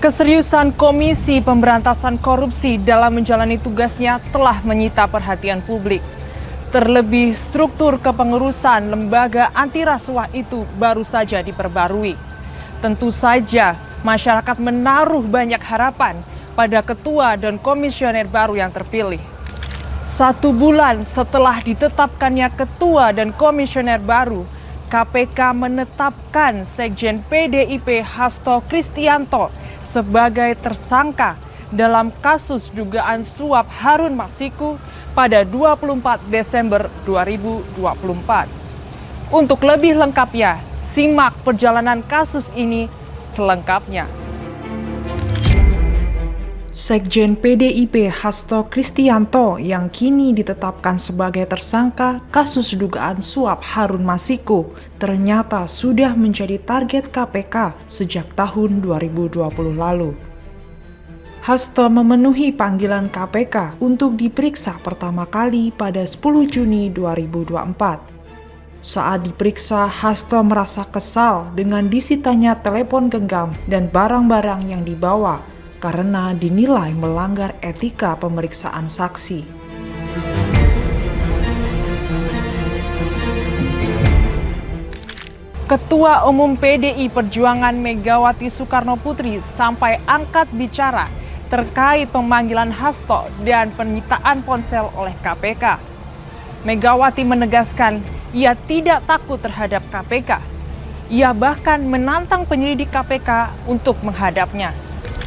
Keseriusan Komisi Pemberantasan Korupsi dalam menjalani tugasnya telah menyita perhatian publik. Terlebih, struktur kepengurusan lembaga anti rasuah itu baru saja diperbarui. Tentu saja, masyarakat menaruh banyak harapan pada ketua dan komisioner baru yang terpilih. 1 bulan setelah ditetapkannya ketua dan komisioner baru, KPK menetapkan Sekjen PDIP Hasto Kristianto sebagai tersangka dalam kasus dugaan suap Harun Masiku pada 24 Desember 2024. Untuk lebih lengkapnya, simak perjalanan kasus ini selengkapnya. Sekjen PDIP Hasto Kristianto yang kini ditetapkan sebagai tersangka kasus dugaan suap Harun Masiku ternyata sudah menjadi target KPK sejak tahun 2020 lalu. Hasto memenuhi panggilan KPK untuk diperiksa pertama kali pada 10 Juni 2024. Saat diperiksa, Hasto merasa kesal dengan disitanya telepon genggam dan barang-barang yang dibawa karena dinilai melanggar etika pemeriksaan saksi. Ketua Umum PDI Perjuangan Megawati Soekarnoputri sampai angkat bicara terkait pemanggilan Hasto dan penyitaan ponsel oleh KPK. Megawati menegaskan ia tidak takut terhadap KPK. Ia bahkan menantang penyelidik KPK untuk menghadapnya.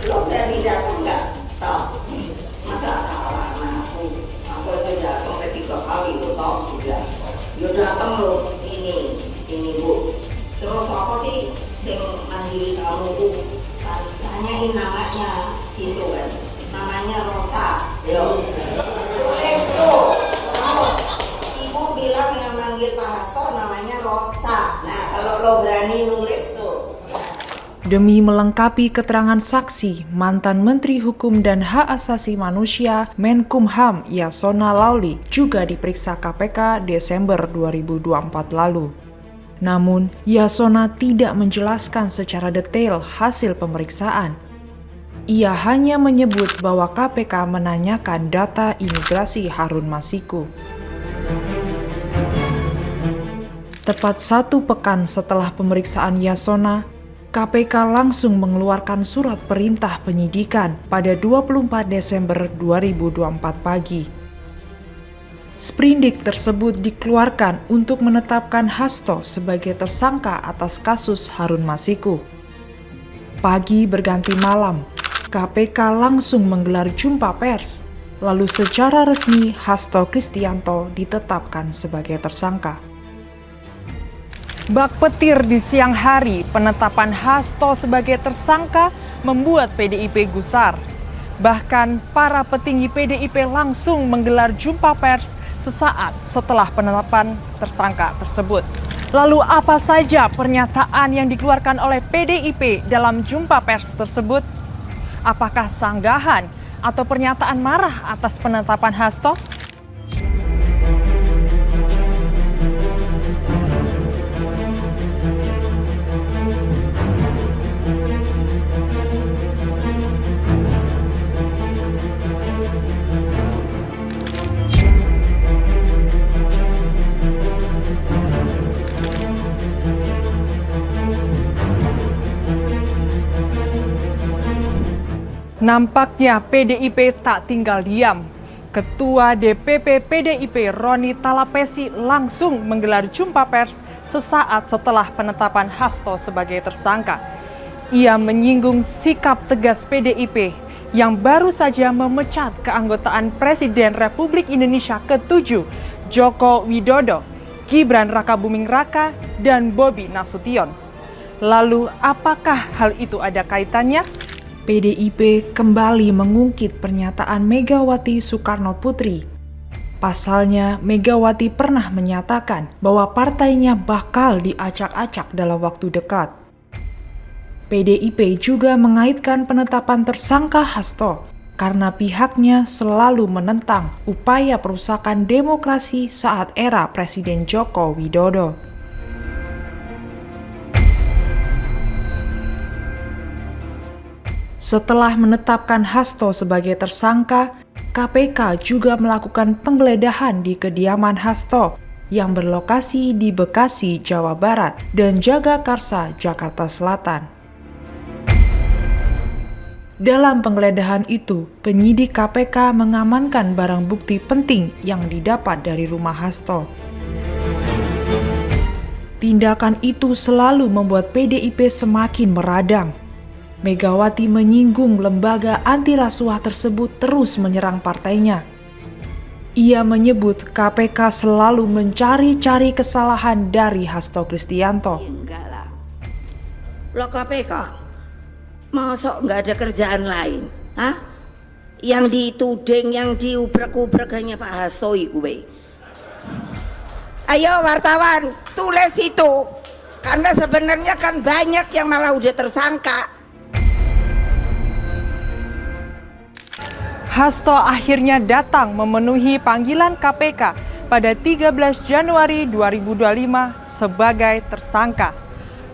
Lo berani datang nggak? Tahu, masa kalah aku aja datang sampai 3 kali lo tahu bilang, yo datang lo ini bu, terus apa sih yang mandiri kamu bu? Tanyain namanya gitu kan, namanya Rosa, yo tulis tuh, ibu bilang yang manggil Pak Hasto namanya Rosa. Nah kalau lo berani nulis tuh. Demi melengkapi keterangan saksi, mantan Menteri Hukum dan Hak Asasi Manusia Menkumham Yasona Lawli juga diperiksa KPK Desember 2024 lalu. Namun, Yasona tidak menjelaskan secara detail hasil pemeriksaan. Ia hanya menyebut bahwa KPK menanyakan data imigrasi Harun Masiku. Tepat 1 pekan setelah pemeriksaan Yasona, KPK langsung mengeluarkan surat perintah penyidikan pada 24 Desember 2024 pagi. Sprindik tersebut dikeluarkan untuk menetapkan Hasto sebagai tersangka atas kasus Harun Masiku. Pagi berganti malam, KPK langsung menggelar jumpa pers, lalu secara resmi Hasto Kristianto ditetapkan sebagai tersangka. Bak petir di siang hari, penetapan Hasto sebagai tersangka membuat PDIP gusar. Bahkan para petinggi PDIP langsung menggelar jumpa pers sesaat setelah penetapan tersangka tersebut. Lalu apa saja pernyataan yang dikeluarkan oleh PDIP dalam jumpa pers tersebut? Apakah sanggahan atau pernyataan marah atas penetapan Hasto? Nampaknya PDIP tak tinggal diam. Ketua DPP PDIP Roni Talapesi langsung menggelar jumpa pers sesaat setelah penetapan Hasto sebagai tersangka. Ia menyinggung sikap tegas PDIP yang baru saja memecat keanggotaan Presiden Republik Indonesia ke-7 Joko Widodo, Gibran Rakabuming Raka, dan Bobi Nasution. Lalu apakah hal itu ada kaitannya? PDIP kembali mengungkit pernyataan Megawati Soekarnoputri. Pasalnya, Megawati pernah menyatakan bahwa partainya bakal diacak-acak dalam waktu dekat. PDIP juga mengaitkan penetapan tersangka Hasto karena pihaknya selalu menentang upaya perusakan demokrasi saat era Presiden Joko Widodo. Setelah menetapkan Hasto sebagai tersangka, KPK juga melakukan penggeledahan di kediaman Hasto yang berlokasi di Bekasi, Jawa Barat dan Jagakarsa, Jakarta Selatan. Dalam penggeledahan itu, penyidik KPK mengamankan barang bukti penting yang didapat dari rumah Hasto. Tindakan itu selalu membuat PDIP semakin meradang. Megawati menyinggung lembaga anti rasuah tersebut terus menyerang partainya. Ia menyebut KPK selalu mencari-cari kesalahan dari Hasto Kristianto. Enggak lah. Lo KPK, masa nggak ada kerjaan lain? Hah? Yang dituding, yang diubrek-ubrek hanya Pak Hasto iku we. Ayo wartawan, tulis itu. Karena sebenarnya kan banyak yang malah udah tersangka. Hasto akhirnya datang memenuhi panggilan KPK pada 13 Januari 2025 sebagai tersangka.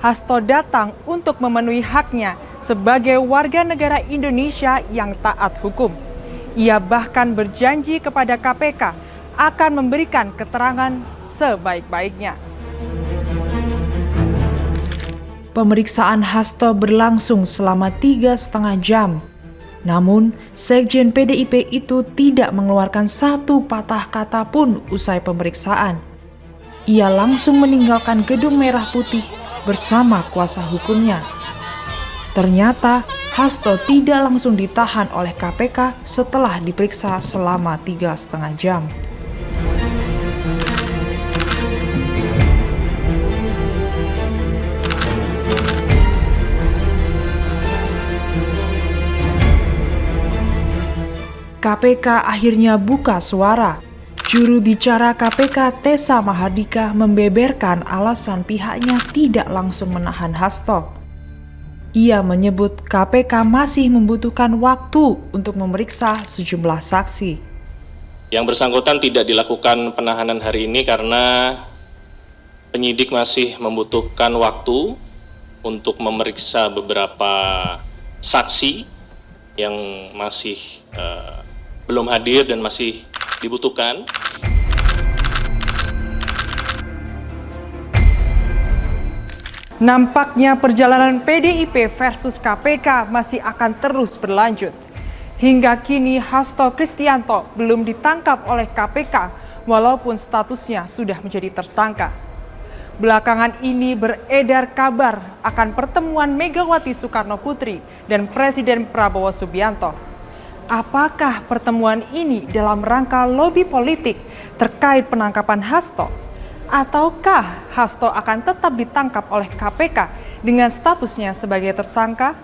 Hasto datang untuk memenuhi haknya sebagai warga negara Indonesia yang taat hukum. Ia bahkan berjanji kepada KPK akan memberikan keterangan sebaik-baiknya. Pemeriksaan Hasto berlangsung selama 3,5 jam. Namun, Sekjen PDIP itu tidak mengeluarkan satu patah kata pun usai pemeriksaan. Ia langsung meninggalkan Gedung Merah Putih bersama kuasa hukumnya. Ternyata, Hasto tidak langsung ditahan oleh KPK setelah diperiksa selama 3,5 jam. KPK akhirnya buka suara. Juru bicara KPK Tessa Mahardika membeberkan alasan pihaknya tidak langsung menahan Hasto. Ia menyebut KPK masih membutuhkan waktu untuk memeriksa sejumlah saksi. Yang bersangkutan tidak dilakukan penahanan hari ini karena penyidik masih membutuhkan waktu untuk memeriksa beberapa saksi yang masih belum hadir dan masih dibutuhkan. Nampaknya perjalanan PDIP versus KPK masih akan terus berlanjut. Hingga kini Hasto Kristianto belum ditangkap oleh KPK walaupun statusnya sudah menjadi tersangka. Belakangan ini beredar kabar akan pertemuan Megawati Soekarnoputri dan Presiden Prabowo Subianto. Apakah pertemuan ini dalam rangka lobi politik terkait penangkapan Hasto? Ataukah Hasto akan tetap ditangkap oleh KPK dengan statusnya sebagai tersangka?